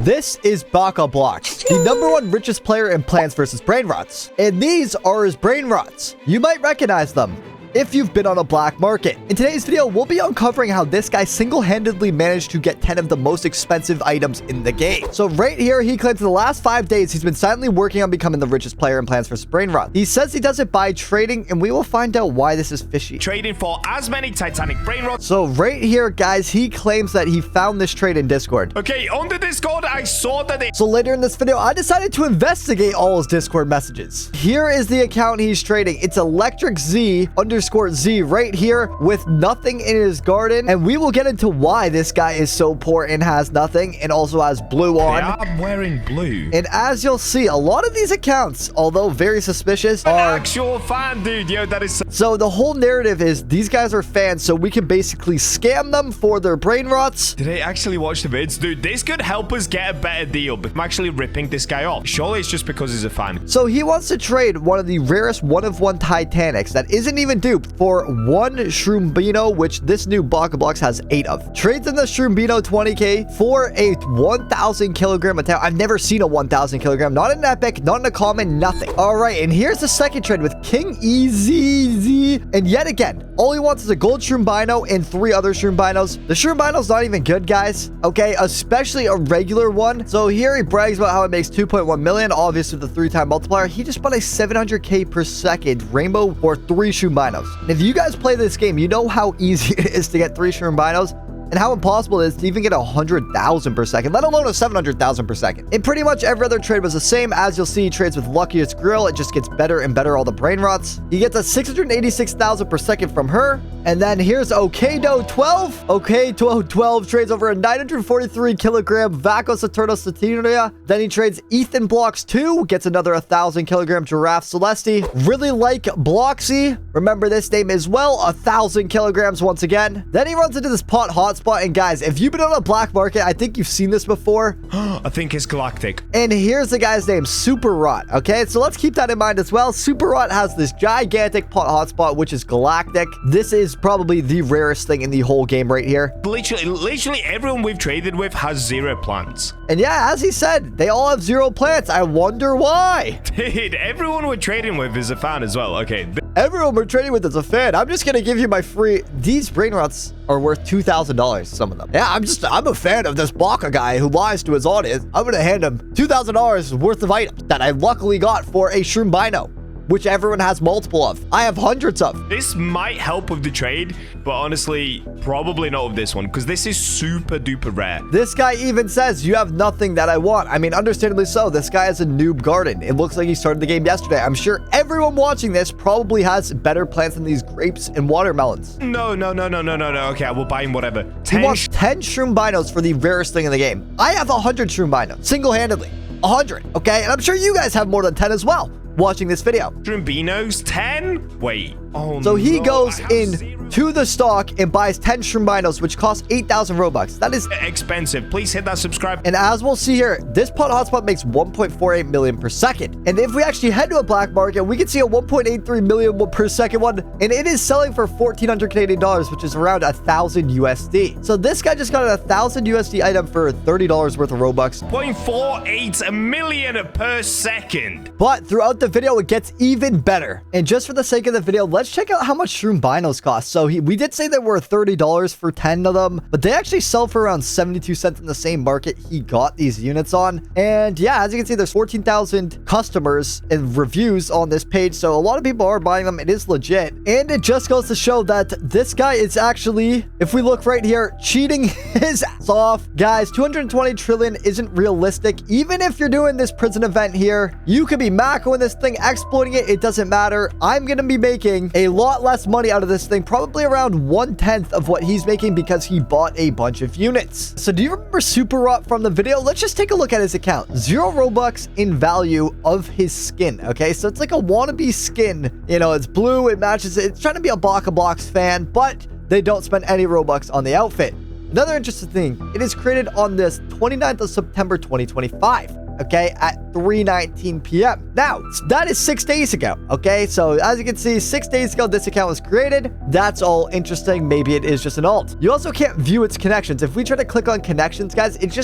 This is BachaBlox, the #1 richest player in Plants vs. Brainrots. And these are his Brainrots. You might recognize them if you've been on a black market. In today's video, we'll be uncovering how this guy single-handedly managed to get 10 of the most expensive items in the game. So right here, he claims in the last 5 days, he's been silently working on becoming the richest player in Plants vs. Brainrots. He says he does it by trading, and we will find out why this is fishy. Trading for as many Titanic Brainrots. So right here, guys, he claims that he found this trade in Discord. Okay, on the Discord, I saw that they... So later in this video, I decided to investigate all his Discord messages. Here is the account he's trading. It's ElectricZ_Z right here with nothing in his garden. And we will get into why this guy is so poor and has nothing and also has blue on. Yeah, I'm wearing blue. And as you'll see, a lot of these accounts, although very suspicious, are... actual fan, dude. Yo, that is... So the whole narrative is these guys are fans, so we can basically scam them for their Brainrots. Did I actually watch the vids? Dude, this could help us get a better deal, but I'm actually ripping this guy off. Surely it's just because he's a fan. So he wants to trade one of the rarest one-of-one Titanics that isn't even duped for one Shroombino, which this new BachaBlox has 8 of. Trades in the Shroombino 20k for a 1,000 kilogram attack. I've never seen a 1,000 kilogram. Not in epic, not in a common, nothing. All right, and here's the second trade with King EZZ. And yet again, all he wants is a gold Shroombino and 3 other Shroombinos. The Shroombinos not even good, guys. Okay, especially a regular one. So here he brags about how it makes 2.1 million, obviously the 3-time multiplier. He just bought a 700k per second rainbow for 3 Shroominos. And if you guys play this game, you know how easy it is to get 3 Shroominos and how impossible it is to even get 100,000 per second, let alone a 700,000 per second. And pretty much every other trade was the same. As you'll see, he trades with Luckiest Grill. It just gets better and better, all the Brainrots. He gets a 686,000 per second from her. And then here's Okado12. Okado12 trades over a 943 kilogram Vaco Saturno Saturnia. Then he trades Ethan Blocks 2, gets another 1,000 kilogram Giraffe Celesti. Really like Bloxy. Remember this name as well, 1,000 kilograms once again. Then he runs into this pot hotspot. And guys, if you've been on a black market, I think you've seen this before. I think it's Galactic. And here's the guy's name, Super Rot. Okay, so let's keep that in mind as well. Super Rot has this gigantic pot hotspot, which is Galactic. This is probably the rarest thing in the whole game right here. Literally everyone we've traded with has 0 plants. And yeah, as he said, they all have 0 plants. I wonder why. Dude, everyone we're trading with is a fan as well. Okay. Everyone we're trading with is a fan. I'm just gonna give you my free... These Brainrots are worth $2,000, some of them. Yeah, I'm a fan of this Bacha guy who lies to his audience. I'm gonna hand him $2,000 worth of items that I luckily got for a Shroombino, which everyone has multiple of. I have hundreds of. This might help with the trade, but honestly, probably not with this one, because this is super duper rare. This guy even says, you have nothing that I want. I mean, understandably so. This guy has a noob garden. It looks like he started the game yesterday. I'm sure everyone watching this probably has better plants than these grapes and watermelons. No. Okay, I will buy him whatever. He wants 10 Shroominos for the rarest thing in the game. I have 100 Shroominos, single-handedly. 100, okay? And I'm sure you guys have more than 10 as well watching this video. Shroominos 10? Wait. Oh, so he goes into the stock and buys 10 Shroominos, which cost 8,000 Robux. That is expensive. Please hit that subscribe. And as we'll see here, this pot hotspot makes 1.48 million per second. And if we actually head to a black market, we can see a 1.83 million per second one. And it is selling for 1,400 Canadian dollars, which is around 1,000 USD. So this guy just got a 1,000 USD item for $30 worth of Robux. 0.48 million per second. But throughout the video, it gets even better. And just for the sake of the video, let's check out how much Shroominos cost. So we did say they were $30 for 10 of them, but they actually sell for around 72 cents in the same market he got these units on. And yeah, as you can see, there's 14,000 customers and reviews on this page. So a lot of people are buying them. It is legit. And it just goes to show that this guy is actually, if we look right here, cheating his ass off. Guys, 220 trillion isn't realistic. Even if you're doing this prison event here, you could be macroing this thing, exploiting it. It doesn't matter. I'm going to be making a lot less money out of this thing, probably around 1/10 of what he's making because he bought a bunch of units. So do you remember Super Rot from the video? Let's just take a look at his account. 0 Robux in value of his skin. Okay, so it's like a wannabe skin. You know, it's blue, it matches it. It's trying to be a BachaBlox fan, but they don't spend any Robux on the outfit. Another interesting thing, it is created on this 29th of September 2025. okay, at 3:19 p.m. Now, that is 6 days ago, okay? So as you can see, 6 days ago, this account was created. That's all interesting. Maybe it is just an alt. You also can't view its connections. If we try to click on connections, guys, it's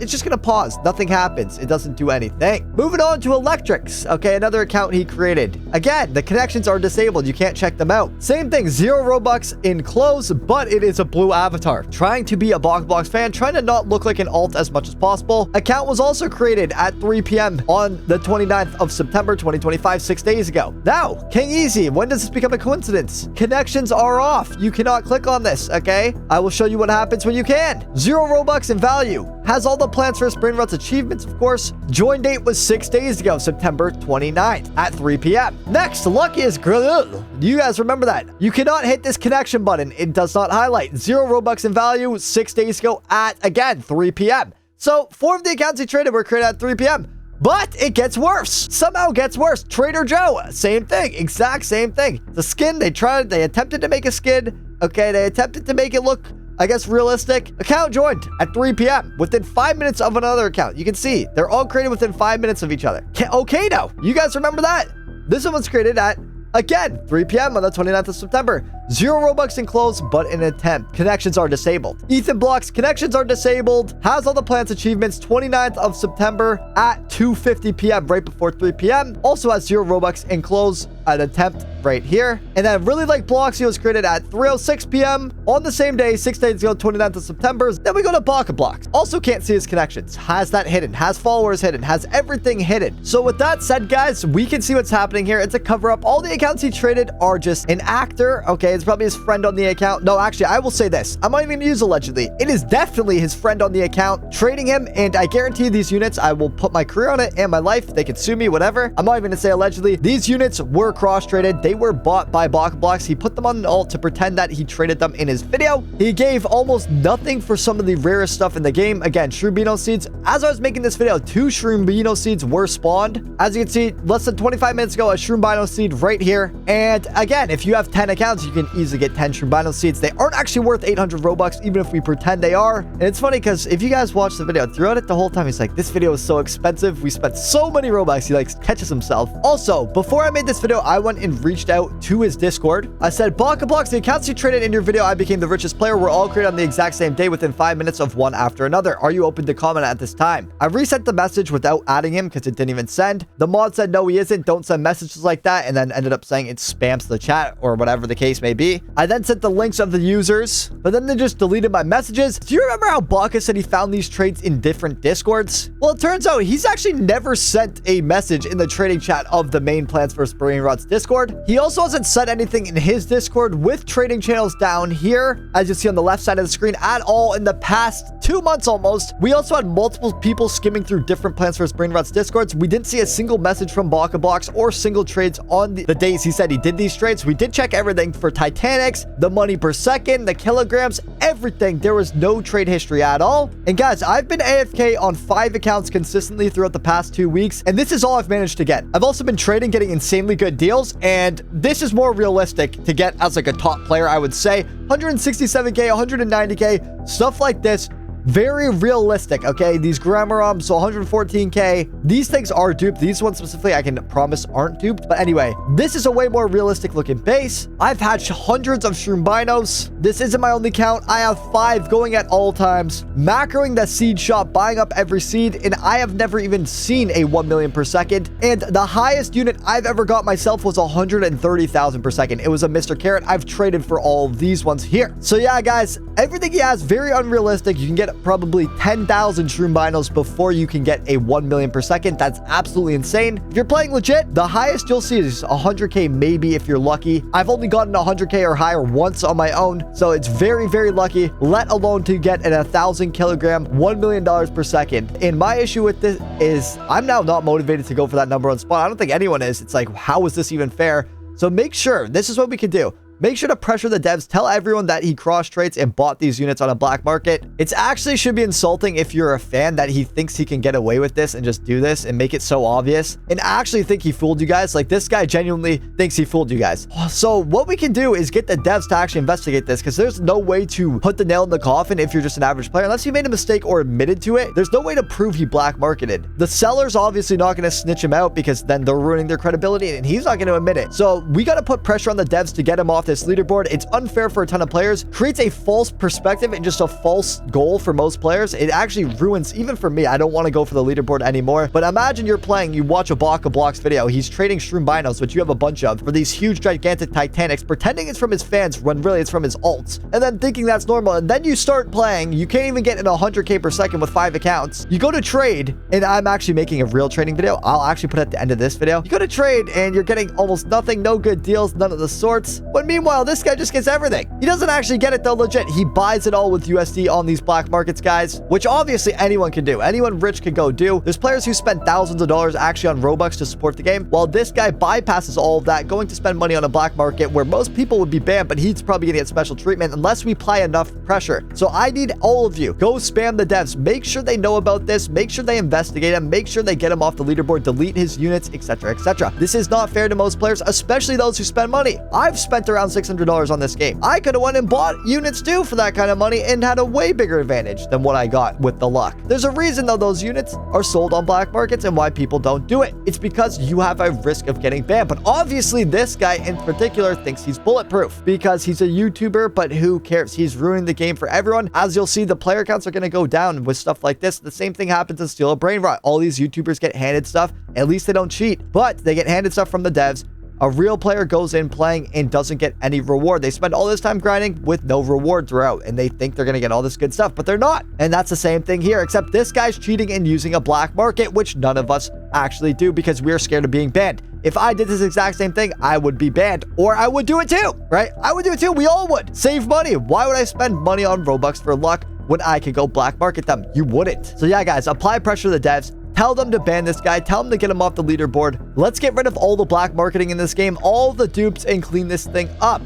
it's just gonna pause. Nothing happens. It doesn't do anything. Moving on to Electrics. Okay, another account he created. Again, the connections are disabled. You can't check them out. Same thing, 0 Robux in close, but it is a blue avatar. Trying to be a BachaBlox fan, trying to not look like an alt as much as possible. Account was also created at 3 p.m. on the 29th of September 2025, 6 days ago. Now, King Easy, when does this become a coincidence? Connections are off. You cannot click on this, okay? I will show you what happens when you can. 0 Robux in value. Has all the plans for Brainrots achievements, of course. Join date was 6 days ago, September 29th at 3 p.m. Next, luckiest grill. You guys remember that. You cannot hit this connection button. It does not highlight. 0 Robux in value 6 days ago at, again, 3 p.m. So 4 of the accounts he traded were created at 3 p.m. But it gets worse. Somehow gets worse. Trader Joe, same thing. Exact same thing. The skin, they attempted to make a skin. Okay, they attempted to make it look, I guess, realistic. Account joined at 3 p.m. within 5 minutes of another account. You can see they're all created within 5 minutes of each other. Okay, now, you guys remember that? This one was created at, again, 3 p.m. on the 29th of September. 0 Robux in close, but in attempt. Connections are disabled. Ethan Blocks, connections are disabled. Has all the plans achievements 29th of September at 2:50 p.m. right before 3 p.m. Also has 0 Robux in close, an attempt right here. And then Really Like Bloxy was created at 3:06 p.m. on the same day, 6 days ago, 29th of September. Then we go to BachaBlox. Also can't see his connections. Has that hidden. Has followers hidden. Has everything hidden. So with that said, guys, we can see what's happening here. It's a cover up. All the accounts he traded are just an actor. Okay, it's probably his friend on the account. No, actually, I will say this. I'm not even gonna use allegedly. It is definitely his friend on the account trading him, and I guarantee these units, I will put my career on it and my life. They can sue me, whatever. I'm not even gonna say allegedly. These units were cross-traded. They were bought by BachaBlox. He put them on an alt to pretend that he traded them in his video. He gave almost nothing for some of the rarest stuff in the game. Again, Shroom seeds. As I was making this video, 2 Shroom seeds were spawned. As you can see, less than 25 minutes ago, a Shroom seed right here. And again, if you have 10 accounts, you can easily get 10 Shroom seeds. They aren't actually worth 800 Robux, even if we pretend they are. And it's funny because if you guys watch the video, throughout it the whole time, he's like, this video is so expensive. We spent so many Robux. He like catches himself. Also, before I made this video, I went and reached out to his Discord. I said, BachaBlox, the accounts you traded in your video, I became the richest player, were all created on the exact same day within 5 minutes of one after another. Are you open to comment at this time? I resent the message without adding him because it didn't even send. The mod said, no, he isn't. Don't send messages like that. And then ended up saying it spams the chat or whatever the case may be. I then sent the links of the users, but then they just deleted my messages. Do you remember how Bacha said he found these trades in different Discords? Well, it turns out he's actually never sent a message in the trading chat of the main plans for Brainrots Discord. He also hasn't said anything in his Discord with trading channels down here, as you see on the left side of the screen, at all in the past 2 months almost. We also had multiple people skimming through different plans for Brainrots Discords. We didn't see a single message from BachaBlox or single trades on the days he said he did these trades. We did check everything for Titanics, the money per second, the kilograms, everything. There was no trade history at all. And guys, I've been AFK on 5 accounts consistently throughout the past 2 weeks, and this is all I've managed to get. I've also been trading, getting insanely good deals, and this is more realistic to get as like a top player, I would say. 167k, 190k, stuff like this. Very realistic, okay? These Grammar so 114k. These things are duped. These ones specifically, I can promise aren't duped. But anyway, this is a way more realistic looking base. I've had hundreds of Shroombino's. This isn't my only count. I have 5 going at all times. Macroing the seed shop, buying up every seed, and I have never even seen a 1 million per second. And the highest unit I've ever got myself was 130,000 per second. It was a Mr. Carrot. I've traded for all of these ones here. So yeah, guys, everything he has, very unrealistic. You can get probably 10,000 Shroombino's before you can get a 1 million per second. That's absolutely insane. If you're playing legit, the highest you'll see is 100k, maybe if you're lucky. I've only gotten 100k or higher once on my own, so it's very, very lucky, let alone to get an 1,000 kilogram, $1 million per second. And my issue with this is I'm now not motivated to go for that number on spot. I don't think anyone is. It's like, how is this even fair? So make sure, this is what we can do. Make sure to pressure the devs. Tell everyone that he cross trades and bought these units on a black market. It's actually should be insulting if you're a fan that he thinks he can get away with this and just do this and make it so obvious and actually think he fooled you guys. Like, this guy genuinely thinks he fooled you guys. So what we can do is get the devs to actually investigate this, because there's no way to put the nail in the coffin if you're just an average player. Unless he made a mistake or admitted to it, there's no way to prove he black marketed. The seller's obviously not going to snitch him out because then they're ruining their credibility and he's not going to admit it. So we got to put pressure on the devs to get him off this this leaderboard. It's unfair for a ton of players, creates a false perspective and just a false goal for most players. It actually ruins, even for me, I don't want to go for the leaderboard anymore. But imagine you're playing, you watch a BachaBlox video, he's trading shroom binos, which you have a bunch of, for these huge gigantic Titanics, pretending it's from his fans when really it's from his alts, and then thinking that's normal. And then you start playing, you can't even get in 100k per second with 5 accounts. You go to trade, and I'm actually making a real trading video. I'll actually put it at the end of this video. You go to trade and you're getting almost nothing, no good deals, none of the sorts. But meanwhile, this guy just gets everything. He doesn't actually get it though, legit. He buys it all with USD on these black markets, guys, which obviously anyone can do. Anyone rich can go do. There's players who spend thousands of dollars actually on Robux to support the game, while this guy bypasses all of that, going to spend money on a black market where most people would be banned, but he's probably gonna get special treatment unless we apply enough pressure. So I need all of you, go spam the devs, make sure they know about this, make sure they investigate him, make sure they get him off the leaderboard, delete his units, etc, etc. This is not fair to most players, especially those who spend money. I've spent around $600 on this game. I could have went and bought units too for that kind of money and had a way bigger advantage than what I got with the luck. There's a reason though those units are sold on black markets and why people don't do it. It's because you have a risk of getting banned. But obviously this guy in particular thinks he's bulletproof because he's a YouTuber, but who cares? He's ruining the game for everyone. As you'll see, the player counts are going to go down with stuff like this. The same thing happens in Steal a Brainrot. All these YouTubers get handed stuff. At least they don't cheat, but they get handed stuff from the devs. A real player goes in playing and doesn't get any reward. They spend all this time grinding with no reward throughout, and they think they're going to get all this good stuff, but they're not. And that's the same thing here, except this guy's cheating and using a black market, which none of us actually do because we're scared of being banned. If I did this exact same thing, I would be banned, or I would do it too, right? I would do it too. We all would. Save money. Why would I spend money on Robux for luck when I could go black market them? You wouldn't. So yeah, guys, apply pressure to the devs. Tell them to ban this guy. Tell them to get him off the leaderboard. Let's get rid of all the black marketing in this game, all the dupes, and clean this thing up.